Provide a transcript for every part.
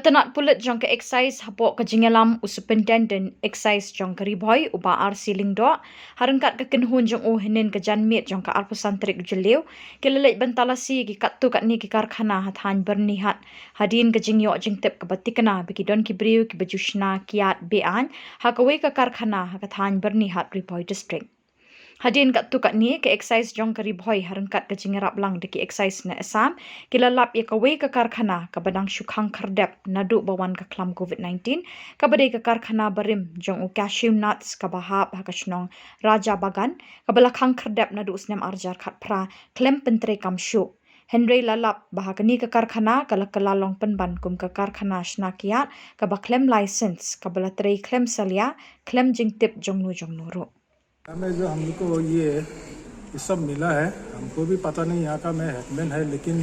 Katanat pulit jang ke excise hapok ke jingalam superintendent excise jang ke riboy uba RC Lingdo harengkat ke kenhun jang henin ke janmit jang ke arpusantrik jelew ke lelek bentalasi ki katu kat ni ki karkhana hathan bernihat hadin ke jingyok jingtep ke batikana biki don ki briu ki bajushna kiat bean hakawe ke karkhana hakathan bernihat riboy district. Hadin kat tu kat ni ke excise jong ke riboy harengkat ke jingerap lang deki excise na Assam kilalap ya kawe ke karkhana ke badang syukhang kerdep nadu bawan ke klam COVID-19 ke badai ke karkhana barim jong u cashew nuts ke bahap hakashnong Raja Bagan ke belakang kerdep nadu usnem arjar kat pra klem pentre kamsyu. Henry lalap bahagani ke karkhana ke kelalong penban kum ke karkhana shnakiat ke baklem license ke belatrei klem salia klem jingtip jongnu ru. हमें जो हमको ये सब मिला है हमको भी पता नहीं यहाँ का मैं हेडमैन है लेकिन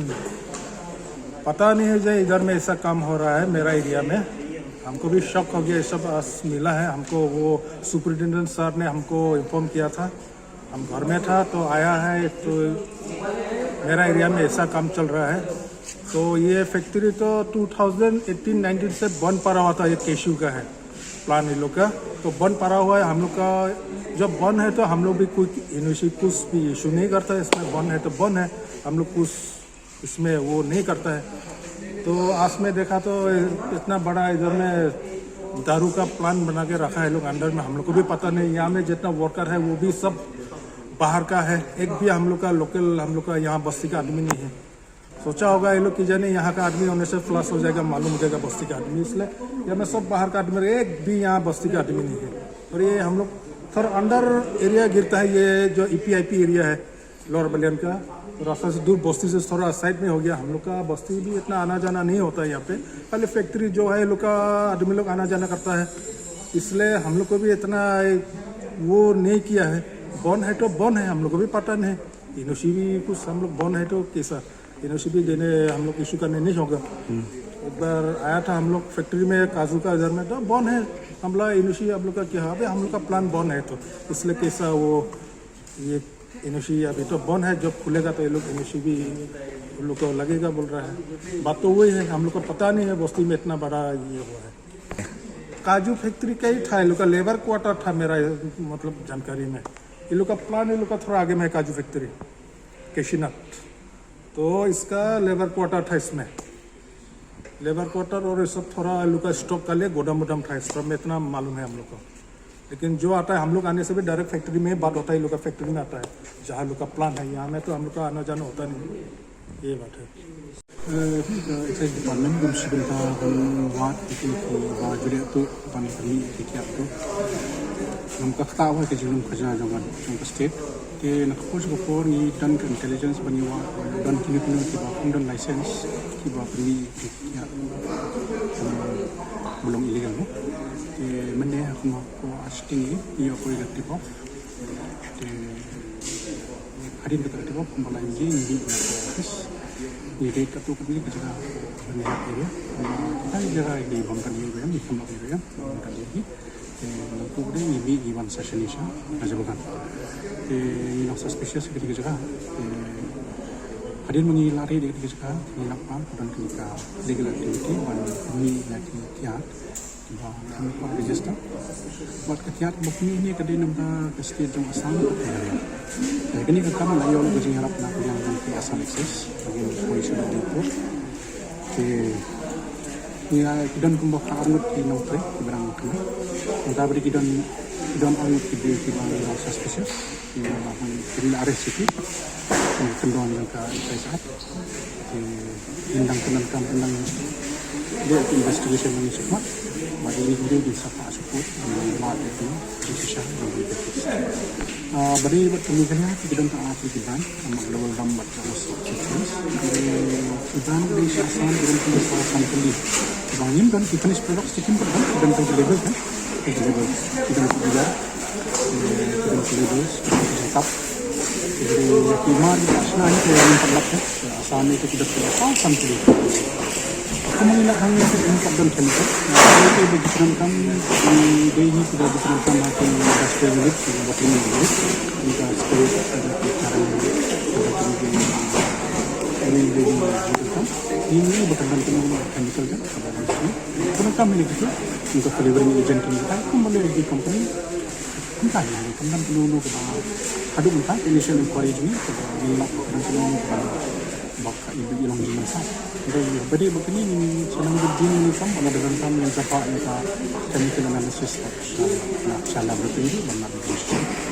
पता नहीं है जो इधर में ऐसा काम हो रहा है मेरा एरिया में हमको भी शॉक हो गया ये सब मिला है हमको वो सुपरिटेंडेंट सर ने हमको इन्फॉर्म किया था हम घर में था तो आया है तो मेरा एरिया में ऐसा काम चल रहा है तो ये फैक्ट्री तो 2018-19 से बंद पड़ा हुआ था ये केशू का है प्लान इन लोग का तो बंद पड़ा हुआ है हम लोग का जब बंद है तो हम लोग भी कुछ यूनिवर्सिटी कुछ भी इशू नहीं करता है इसमें बंद है तो बंद है हम लोग कुछ इसमें वो नहीं करता है तो आज में देखा तो इतना बड़ा इधर में दारू का प्लान बना के रखा है लोग अंडर में हम लोग को भी पता नहीं यहाँ में जितना वर्कर है वो भी सब बाहर का है एक भी हम लोग का लोकल हम लोग का यहाँ बस्ती का आदमी नहीं है सोचा होगा ये लोग कि जाने यहाँ का आदमी होने से फ्लश हो जाएगा मालूम हो जाएगा बस्ती का आदमी इसलिए यहाँ में सब बाहर का आदमी एक भी यहाँ बस्ती का आदमी नहीं है और ये हम लोग थोड़ा अंडर एरिया गिरता है ये जो EPIP एरिया है लोअर बलियान का तो रास्ता से दूर बस्ती से थोड़ा साइड में हो गया हम लोग का बस्ती भी इतना आना जाना नहीं होता है यहाँ पे खाली फैक्ट्री जो है लोग का आदमी लोग आना जाना करता है इसलिए हम लोग को भी इतना वो नहीं किया है बॉन है तो बॉन है हम लोग को भी पता नहीं यूनिवर्सिटी भी कुछ हम लोग बॉन है तो कैसा यूनिवर्सिटी देने हम लोग इशू करने नहीं होगा एक बार आया था हम लोग फैक्ट्री में काजू का इधर में तो बॉन है हम लोग यूनिवर्सिटी आप लोग का क्या अभी हम लोग का प्लान बॉन है तो इसलिए कैसा वो ये यूनिवर्सिटी अभी तो बॉन है जब खुलेगा तो ये लोग यूनिवर्सिटी भी उन लोग को लगेगा बोल रहा है बात तो वही है हम लोग को पता नहीं है बस्ती में इतना बड़ा ये हुआ है काजू फैक्ट्री का ही था ये लोग का लेबर क्वार्टर था मेरा मतलब जानकारी में ये लोग का प्लान ये लोग का थोड़ा आगे में काजू फैक्ट्री केशीनाथ तो इसका लेबर क्वार्टर था इसमें लेबर क्वार्टर और ये सब थोड़ा लोग का स्टॉक का लिए गोदाम वोदाम था इस सब में इतना मालूम है हम लोग को लेकिन जो आता है हम लोग आने से भी डायरेक्ट फैक्ट्री में बात होता है लोग का फैक्ट्री में आता है जहाँ लोग का प्लान है यहाँ में तो हम लोग का आना जाना होता नहीं ये बात है एक्साइज डिपार्टमेंट गुम सिबिलता वाट की जुड़े तो बन करी क्या तो हम कखता हुआ कि जुलूम खजा जगह स्टेट के नखोज को ni dan intelligence baniwa dan kini ki ba dan license ki ba ni ya belum illegal no ke mende ko asking ni ko igati bo te hadin ka te bo kumala ngi ni office ni de ka to ni ka jaga ni area kita jaga di bangkan ni ba ni kuma area bangkan ni ko de ni bi given session isha ajabakan ini nasa spesies ketika jaka hadir mengi lari di ketika jaka ni lapang dan ketika legal activity ban ni lagi kiat ba kami ko register buat kiat bukni ini kadai namda ke state jong asam ya kini kami layo lo jing harap na yang di asam access bagi polisi di port ke ni dan kumba kaanut di nomtre barang kami entah beri dan anut di mana suspicious di arah situ kenduan yang ke saat tentang tentang dia investigation ini semua bagi ini video di sapa support di mat itu di sosial media bagi pemilihannya kita dan taat di ban sama global rambat terus dan di sasaran dengan sasaran kali bangun dan fitness product sistem dan level kan level kita juga tetap jadi kemar nasional itu yang terlaku asal itu tidak terlalu sampai kemudian hanya untuk dan kenapa itu dikirimkan di ini sudah dikirimkan ke industri unit buat ini juga seperti cara ini berkenaan dengan chemical kan kalau kami gitu untuk delivering agent ini kan boleh di company entah ya kemudian perlu ke hadu entah initial inquiry ini di perlu baka ibu ilang di masa jadi beri begini ini senang begini ini kan ada dengan yang cepat yang chemical analysis nak salah bertinggi benar benar